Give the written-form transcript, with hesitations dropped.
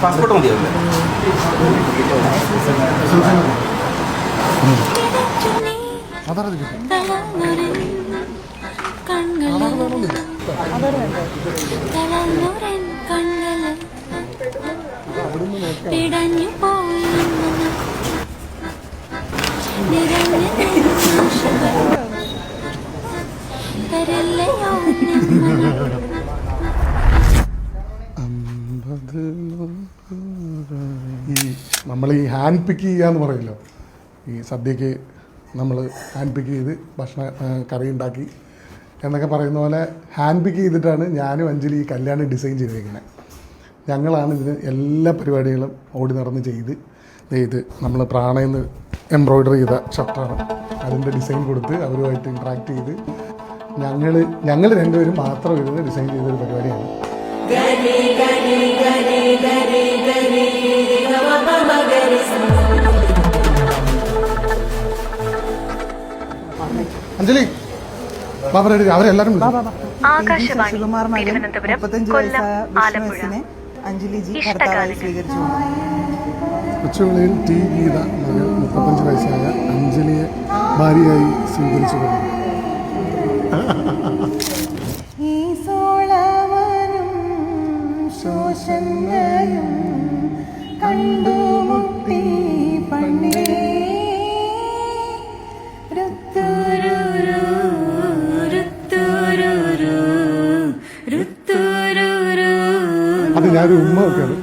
Passport മതിയാവില്ലേ? നമ്മൾ ഈ hand പിക്ക് ചെയ്യുക എന്ന് പറയില്ലോ, ഈ സദ്യക്ക് നമ്മൾ ഹാൻഡ് പിക്ക് ചെയ്ത് കറി ഉണ്ടാക്കി എന്നൊക്കെ പറയുന്ന പോലെ ഹാൻഡ് പിക്ക് ചെയ്തിട്ടാണ് ഞാനും അഞ്ജലി ഈ കല്യാണം ഡിസൈൻ ചെയ്തിരിക്കുന്നത്. ഞങ്ങളാണ് ഇതിന് എല്ലാ പരിപാടികളും ഓടി നടന്ന് ചെയ്ത് നമ്മൾ പ്രാണയിൽ എംബ്രോയ്ഡറി ചെയ്ത ഷർട്ടാണ്. അതിൻ്റെ ഡിസൈൻ കൊടുത്ത് അവരുമായിട്ട് ഇൻട്രാക്ട് ചെയ്ത് ഞങ്ങൾ രണ്ടുപേരും മാത്രം ഇരുന്ന് ഡിസൈൻ ചെയ്തൊരു പരിപാടിയാണ്. അഞ്ജലി അവരെല്ലാരും ഉച്ചവേളയിൽ ടി ഗീത മകൾ 35 വയസ്സായ അഞ്ജലിയെ ഭാര്യയായി സ്വീകരിച്ചു കഴിഞ്ഞു. അത് ഞാനൊരു ഉമ്മ ഒക്കെയാണ്.